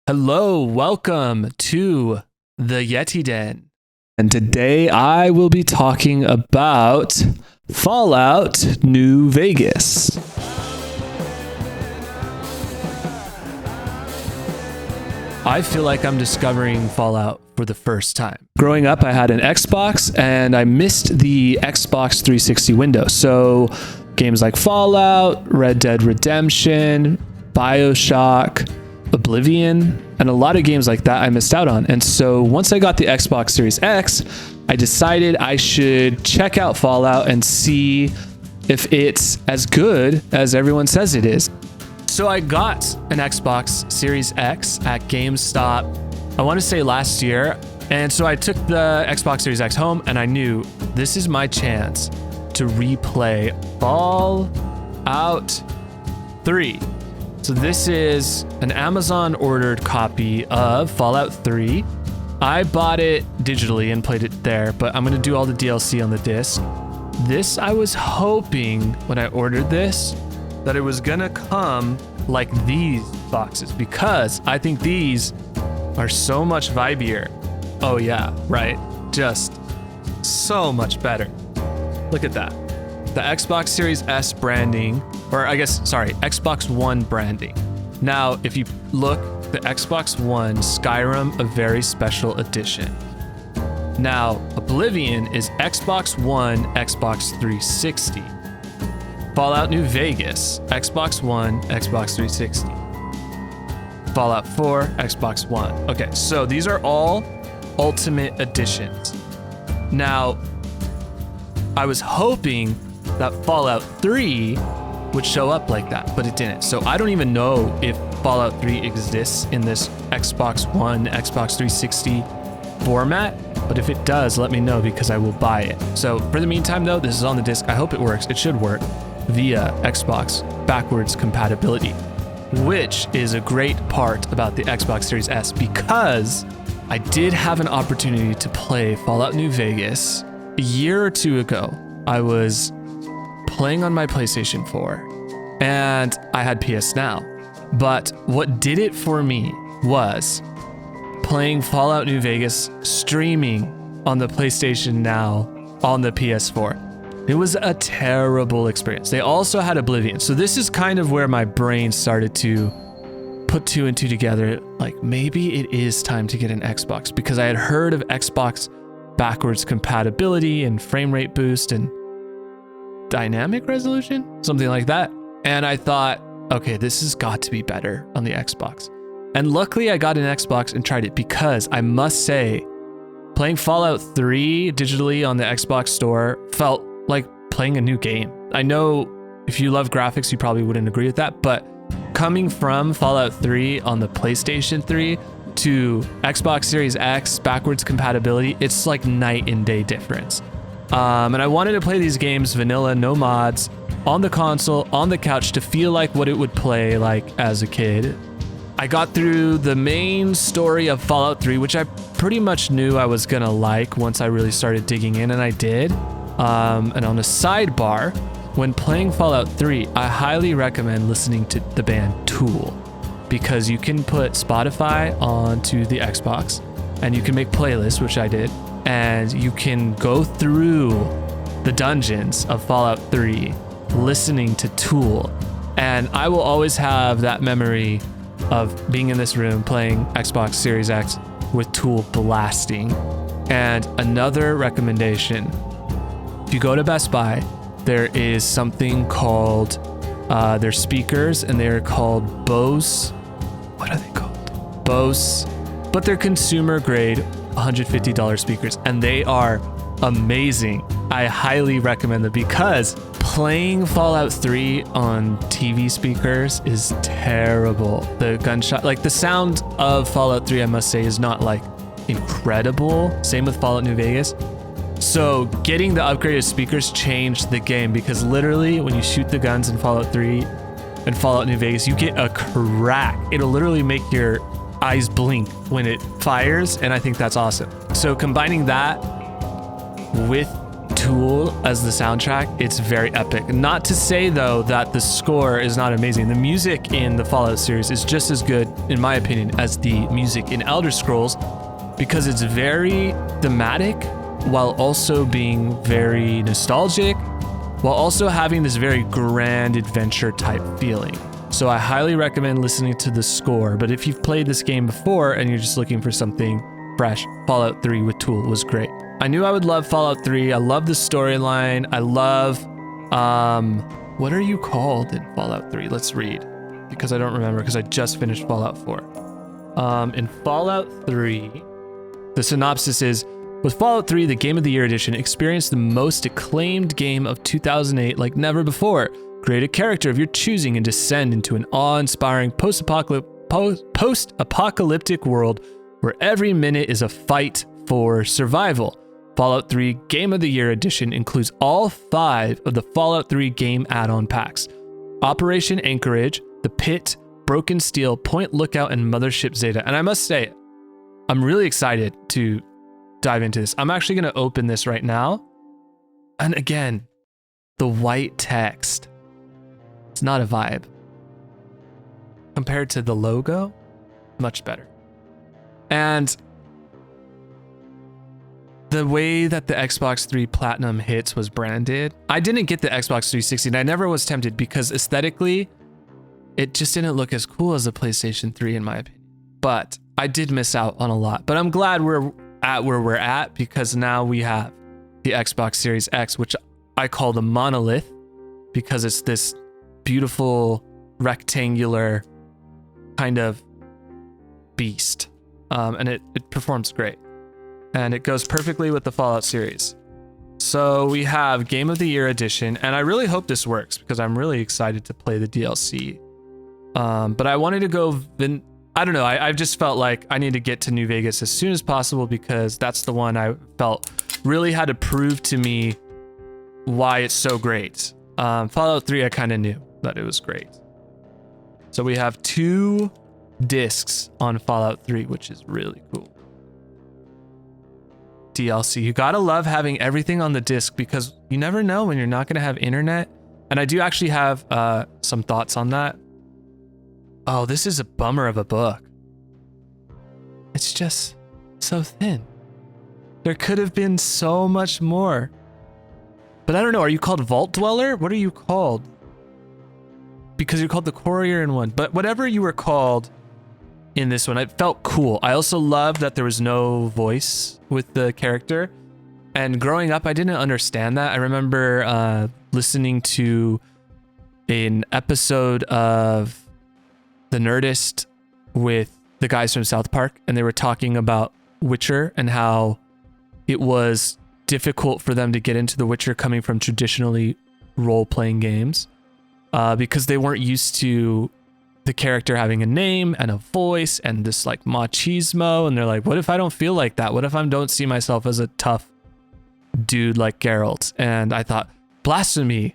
Hello, welcome to the Yeti Den. And today I will be talking about Fallout New Vegas. I feel like I'm discovering Fallout for the first time. Growing up, I had an Xbox and I missed the Xbox 360 window. So games like Fallout, Red Dead Redemption, BioShock, Oblivion, and a lot of games like that I missed out on. And so once I got the Xbox Series X, I decided I should check out Fallout and see if it's as good as everyone says it is. So I got an Xbox Series X at GameStop, I want to say last year. And so I took the Xbox Series X home and I knew this is my chance to replay Fallout 3. So this is an Amazon ordered copy of Fallout 3. I bought it digitally and played it there, but I'm going to do all the DLC on the disc. This, I was hoping when I ordered this that it was going to come like these boxes because I think these are so much vibier. Oh yeah, right. Just so much better. Look at that. The Xbox Series S branding, or I guess, sorry, Xbox One branding. Now, if you look, the Xbox One Skyrim, a very special edition. Now, Oblivion is Xbox One, Xbox 360. Fallout New Vegas, Xbox One, Xbox 360. Fallout 4, Xbox One. Okay, so these are all Ultimate Editions. Now, I was hoping that Fallout 3 would show up like that, but it didn't. So I don't even know if Fallout 3 exists in this Xbox One, Xbox 360 format, but if it does, let me know because I will buy it. So for the meantime though, this is on the disc. I hope it works. It should work via Xbox backwards compatibility, which is a great part about the Xbox Series S because I did have an opportunity to play Fallout New Vegas a year or two ago. I was playing on my PlayStation 4 and I had PS Now. But what did it for me was playing Fallout New Vegas streaming on the PlayStation Now on the PS4. It was a terrible experience. They also had Oblivion. So this is kind of where my brain started to put two and two together. Like maybe it is time to get an Xbox because I had heard of Xbox backwards compatibility and frame rate boost and dynamic resolution, something like that. And I thought, okay, this has got to be better on the Xbox. And luckily I got an Xbox and tried it because I must say, playing Fallout 3 digitally on the Xbox store felt like playing a new game. I know if you love graphics, you probably wouldn't agree with that, but coming from Fallout 3 on the PlayStation 3 to Xbox Series X backwards compatibility, it's like night and day difference. And I wanted to play these games vanilla, no mods, on the console, on the couch to feel like what it would play like as a kid. I got through the main story of Fallout 3, which I pretty much knew I was gonna like once I really started digging in, and I did. And on a sidebar, when playing Fallout 3, I highly recommend listening to the band Tool because you can put Spotify onto the Xbox and you can make playlists, which I did, and you can go through the dungeons of Fallout 3 listening to Tool. And I will always have that memory of being in this room playing Xbox Series X with Tool blasting. And another recommendation, if you go to Best Buy, there is something called their speakers, and they're called Bose. What are they called? Bose, but they're consumer grade $150 speakers, and they are amazing. I highly recommend them because playing Fallout 3 on TV speakers is terrible. The gunshot, like the sound of Fallout 3, I must say, is not like incredible. Same with Fallout New Vegas. So getting the upgraded speakers changed the game because literally when you shoot the guns in Fallout 3 and Fallout New Vegas, you get a crack. It'll literally make your eyes blink when it fires, and I think that's awesome. So combining that with Tool as the soundtrack, it's very epic. Not to say though that the score is not amazing. The music in the Fallout series is just as good, in my opinion, as the music in Elder Scrolls, because it's very thematic while also being very nostalgic, while also having this very grand adventure type feeling. So I highly recommend listening to the score. But if you've played this game before and you're just looking for something fresh, Fallout 3 with Tool was great. I knew I would love Fallout 3. I love the storyline. I love, what are you called in Fallout 3? Let's read, because I don't remember, because I just finished Fallout 4. In Fallout 3, the synopsis is, with Fallout 3, the Game of the Year edition, experience the most acclaimed game of 2008 like never before. Create a character of your choosing and descend into an awe-inspiring post-apocalyptic world where every minute is a fight for survival. Fallout 3 Game of the Year edition includes all 5 of the Fallout 3 game add-on packs: Operation Anchorage, The Pit, Broken Steel, Point Lookout, and Mothership Zeta. And I must say, I'm really excited to dive into this. I'm actually going to open this right now. And again, the white text, it's not a vibe. Compared to the logo, much better. And the way that the Xbox 3 Platinum Hits was branded, I didn't get the Xbox 360, and I never was tempted because aesthetically, it just didn't look as cool as the PlayStation 3 in my opinion. But I did miss out on a lot. But I'm glad we're at where we're at, because now we have the Xbox Series X, which I call the monolith, because it's this beautiful rectangular kind of beast. And it performs great. And it goes perfectly with the Fallout series. So we have Game of the Year edition, and I really hope this works because I'm really excited to play the DLC. But I wanted to go, I don't know, I've just felt like I need to get to New Vegas as soon as possible, because that's the one I felt really had to prove to me why it's so great. Fallout 3, I kind of knew that it was great. So we have 2 discs on Fallout 3, which is really cool. DLC. You gotta love having everything on the disc, because you never know when you're not gonna have internet. And I do actually have some thoughts on that. Oh, this is a bummer of a book. It's just so thin. There could have been so much more. But I don't know, are you called Vault Dweller? What are you called? Because you're called the Courier in one. But whatever you were called in this one, it felt cool. I also loved that there was no voice with the character. And growing up, I didn't understand that. I remember listening to an episode of The Nerdist with the guys from South Park, and they were talking about Witcher and how it was difficult for them to get into The Witcher coming from traditionally role-playing games, because they weren't used to the character having a name and a voice and this like machismo. And they're like, what if I don't feel like that? What if I don't see myself as a tough dude like Geralt? And I thought, blasphemy.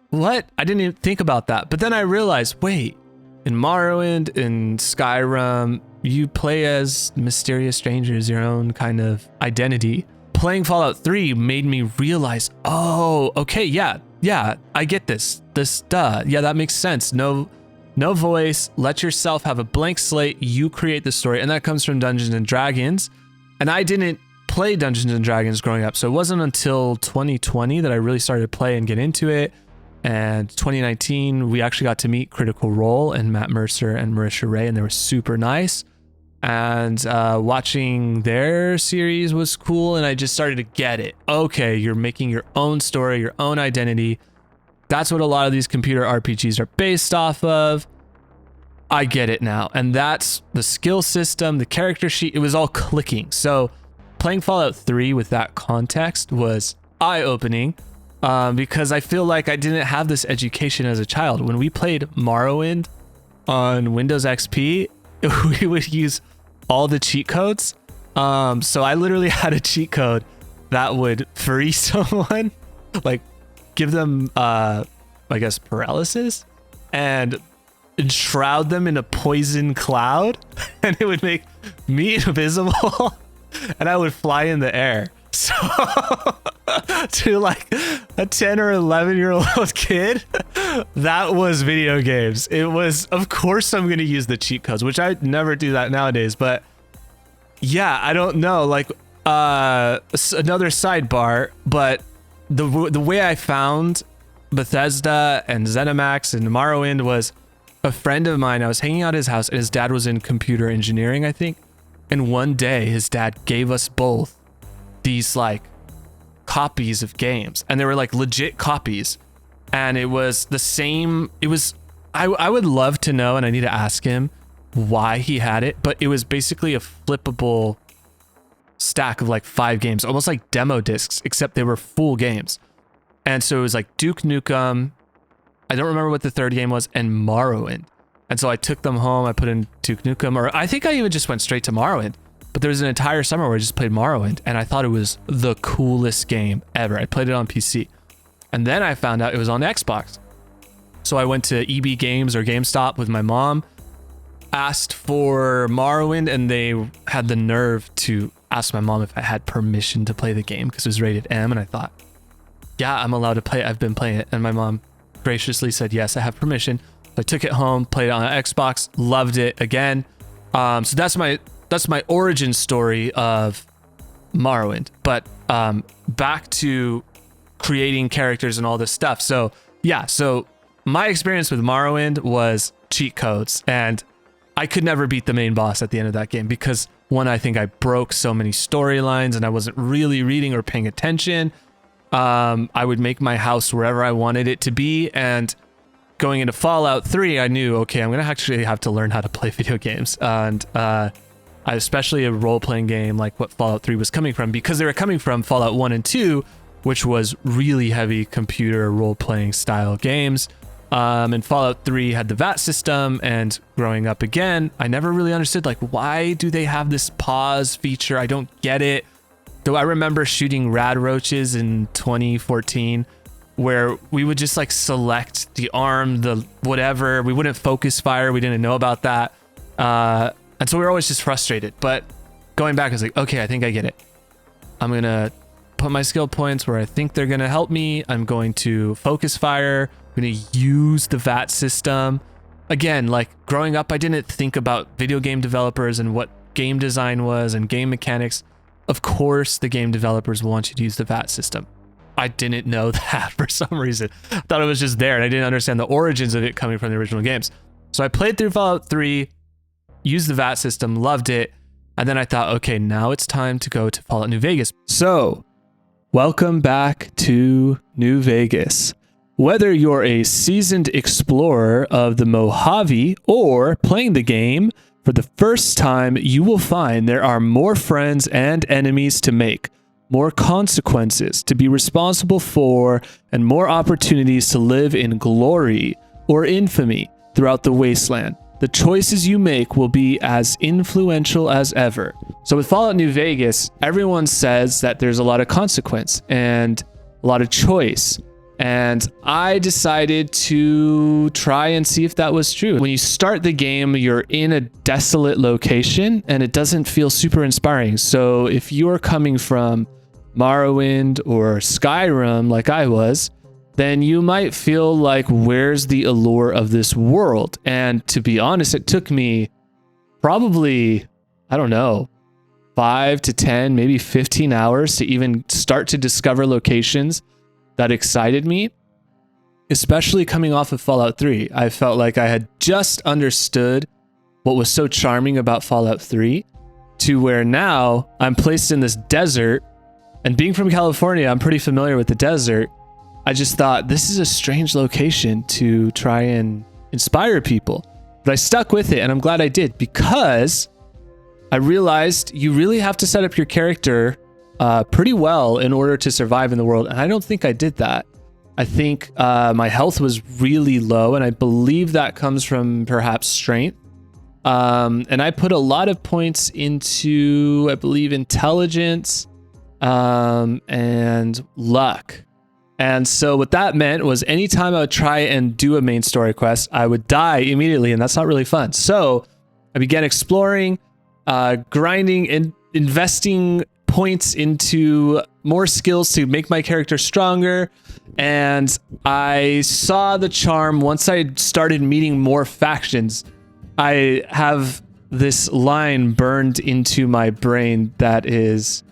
What? I didn't even think about that. But then I realized, wait, in Morrowind, in Skyrim, you play as mysterious strangers, your own kind of identity. Playing Fallout 3 made me realize, oh, okay, yeah, I get this. Yeah, that makes sense. No voice, let yourself have a blank slate, you create the story, and that comes from Dungeons and Dragons. And I didn't play Dungeons and Dragons growing up, so it wasn't until 2020 that I really started to play and get into it. And 2019, we actually got to meet Critical Role and Matt Mercer and Marisha Ray, and they were super nice. And watching their series was cool, and I just started to get it. Okay, you're making your own story, your own identity. That's what a lot of these computer RPGs are based off of. I get it now. And that's the skill system, the character sheet, it was all clicking. So playing Fallout 3 with that context was eye-opening, because I feel like I didn't have this education as a child. When we played Morrowind on Windows XP, we would use all the cheat codes. So I literally had a cheat code that would free someone, like give them, I guess, paralysis, and enshroud them in a poison cloud, and it would make me invisible, and I would fly in the air. So to like a 10 or 11-year-old kid, that was video games. It was, of course I'm going to use the cheat codes, which I never do that nowadays. But yeah, I don't know, like another sidebar, but the way I found Bethesda and ZeniMax and Morrowind was a friend of mine. I was hanging out at his house and his dad was in computer engineering, I think. And one day his dad gave us both these like copies of games, and they were like legit copies. And it was the same. It was, I would love to know, and I need to ask him why he had it, but it was basically a flippable stack of like 5 games, almost like demo discs, except they were full games. And so it was like Duke Nukem, I don't remember what the third game was, and Morrowind. And so I took them home, I put in Duke Nukem, or I think I even just went straight to Morrowind. But there was an entire summer where I just played Morrowind, and I thought it was the coolest game ever. I played it on PC. And then I found out it was on Xbox. So I went to EB Games or GameStop with my mom, asked for Morrowind, and they had the nerve to ask my mom if I had permission to play the game because it was rated M. And I thought, yeah, I'm allowed to play it. I've been playing it. And my mom graciously said, yes, I have permission. I took it home, played it on Xbox, loved it again. So that's my origin story of Morrowind. But back to creating characters and all this stuff. So yeah, so my experience with Morrowind was cheat codes, and I could never beat the main boss at the end of that game because one, I think I broke so many storylines and I wasn't really reading or paying attention. I would make my house wherever I wanted it to be, and going into Fallout 3, I knew, okay, I'm going to actually have to learn how to play video games. And especially a role-playing game like what Fallout 3 was coming from, because they were coming from Fallout 1 and 2, which was really heavy computer role-playing style games. And Fallout 3 had the VAT system, and growing up again, I never really understood, like, why do they have this pause feature? I don't get it. Though I remember shooting rad roaches in 2014, where we would just like select the arm, the whatever. We wouldn't focus fire. We didn't know about that. And so we were always just frustrated. But going back, I was like, okay, I think I get it. I'm going to put my skill points where I think they're going to help me. I'm going to focus fire. I'm going to use the VAT system. Again, like growing up, I didn't think about video game developers and what game design was and game mechanics. Of course, the game developers want you to use the VAT system. I didn't know that for some reason. I thought it was just there, and I didn't understand the origins of it coming from the original games. So I played through Fallout 3, used the VAT system, loved it, and then I thought, okay, now it's time to go to Fallout New Vegas. So, welcome back to New Vegas. Whether you're a seasoned explorer of the Mojave or playing the game for the first time, you will find there are more friends and enemies to make, more consequences to be responsible for, and more opportunities to live in glory or infamy throughout the wasteland. The choices you make will be as influential as ever. So with Fallout New Vegas, everyone says that there's a lot of consequence and a lot of choice. And I decided to try and see if that was true. When you start the game, you're in a desolate location and it doesn't feel super inspiring. So if you're coming from Morrowind or Skyrim like I was, then you might feel like, where's the allure of this world? And to be honest, it took me probably, I don't know, 5 to 10, maybe 15 hours to even start to discover locations that excited me, especially coming off of Fallout 3. I felt like I had just understood what was so charming about Fallout 3 to where now I'm placed in this desert, and being from California, I'm pretty familiar with the desert. I just thought this is a strange location to try and inspire people, but I stuck with it, and I'm glad I did, because I realized you really have to set up your character pretty well in order to survive in the world. And I don't think I did that. I think my health was really low, and I believe that comes from perhaps strength. And I put a lot of points into, I believe, intelligence and luck. And so what that meant was anytime I would try and do a main story quest, I would die immediately, and that's not really fun. So I began exploring, grinding, and investing points into more skills to make my character stronger. And I saw the charm once I started meeting more factions. I have this line burned into my brain that is,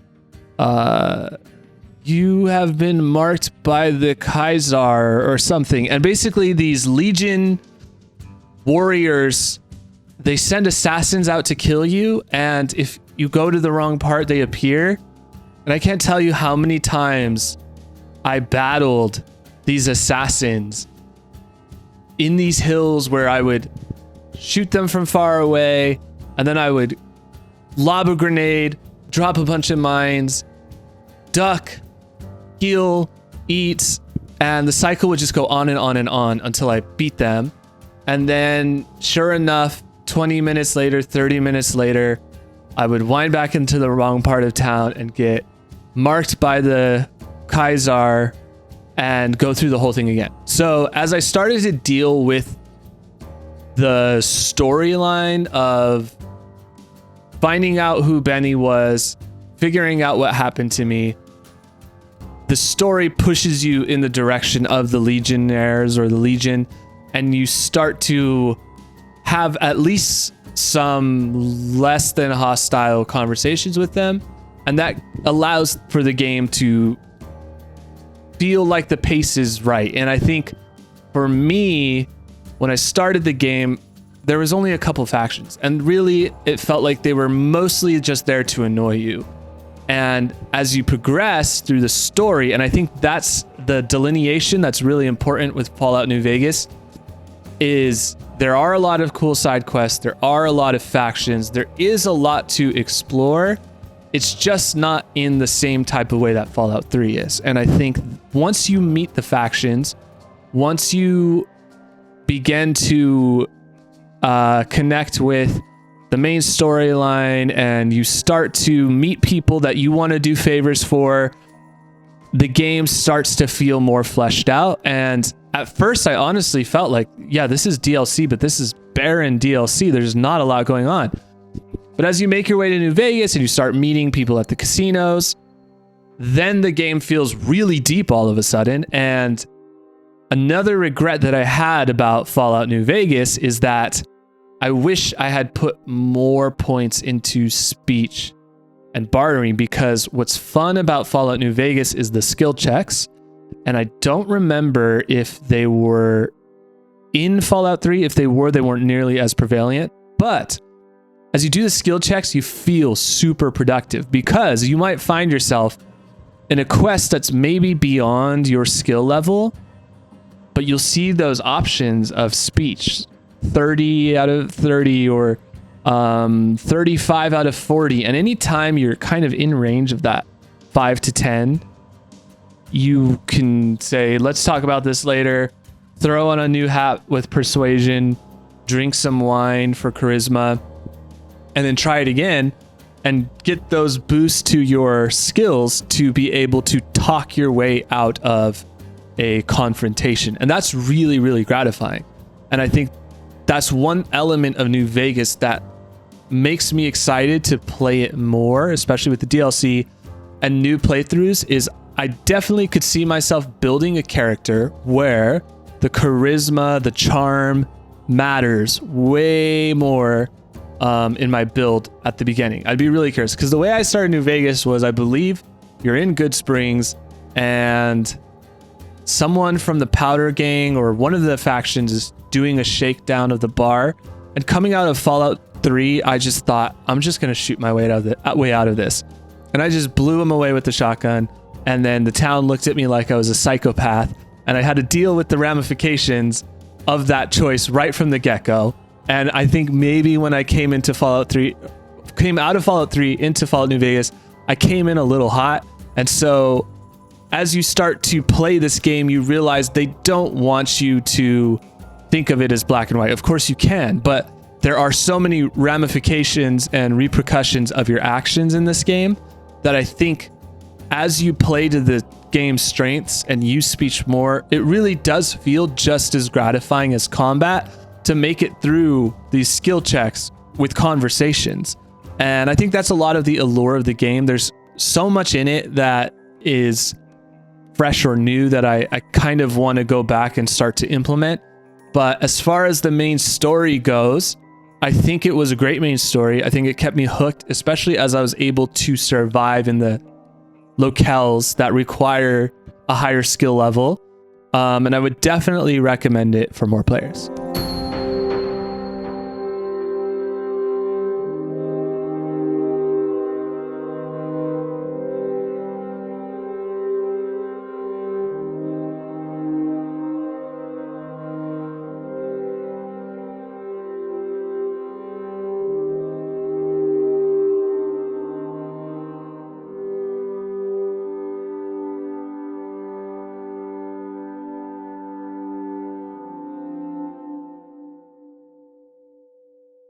you have been marked by the Kaiser or something. And basically these Legion warriors, they send assassins out to kill you. And if you go to the wrong part, they appear. And I can't tell you how many times I battled these assassins in these hills where I would shoot them from far away, and then I would lob a grenade, drop a bunch of mines, duck, heal, eat, and the cycle would just go on and on and on until I beat them. And then, sure enough, 20 minutes later, 30 minutes later, I would wind back into the wrong part of town and get marked by the Kaiser and go through the whole thing again. So as I started to deal with the storyline of finding out who Benny was, figuring out what happened to me, the story pushes you in the direction of the Legionnaires or the Legion, and you start to have at least some less than hostile conversations with them. And that allows for the game to feel like the pace is right. And I think for me, when I started the game, there was only a couple factions, and really it felt like they were mostly just there to annoy you. And as you progress through the story, and I think that's the delineation that's really important with Fallout New Vegas, is there are a lot of cool side quests, there are a lot of factions, there is a lot to explore. It's just not in the same type of way that Fallout 3 is. And I think once you meet the factions, once you begin to connect with the main storyline and you start to meet people that you want to do favors for, the game starts to feel more fleshed out. And at first I honestly felt like, yeah, this is DLC, but this is barren DLC. There's not a lot going on. But as you make your way to New Vegas and you start meeting people at the casinos, then the game feels really deep all of a sudden. And another regret that I had about Fallout New Vegas is that I wish I had put more points into speech and bartering, because what's fun about Fallout New Vegas is the skill checks. And I don't remember if they were in Fallout 3. If they were, they weren't nearly as prevalent. But as you do the skill checks, you feel super productive, because you might find yourself in a quest that's maybe beyond your skill level, but you'll see those options of speech, 30 out of 30 or 35 out of 40. And anytime you're kind of in range of that 5 to 10, you can say, let's talk about this later, throw on a new hat with persuasion, drink some wine for charisma, and then try it again and get those boosts to your skills to be able to talk your way out of a confrontation. And that's really, really gratifying. And I think that's one element of New Vegas that makes me excited to play it more, especially with the DLC and new playthroughs, is I definitely could see myself building a character where the charisma, the charm matters way more in my build at the beginning. I'd be really curious, because the way I started New Vegas was, I believe you're in Good Springs and someone from the Powder Gang or one of the factions is doing a shakedown of the bar. And coming out of Fallout 3, I just thought, I'm just going to shoot my way out of this. And I just blew him away with the shotgun. And then the town looked at me like I was a psychopath. And I had to deal with the ramifications of that choice right from the get-go. And I think maybe when I came out of Fallout 3 into Fallout New Vegas, I came in a little hot. And so as you start to play this game, you realize they don't want you to think of it as black and white. Of course you can, but there are so many ramifications and repercussions of your actions in this game that I think as you play to the game's strengths and use speech more, it really does feel just as gratifying as combat to make it through these skill checks with conversations. And I think that's a lot of the allure of the game. There's so much in it that is fresh or new that I kind of want to go back and start to implement. But as far as the main story goes, I think it was a great main story. I think it kept me hooked, especially as I was able to survive in the locales that require a higher skill level. And I would definitely recommend it for more players.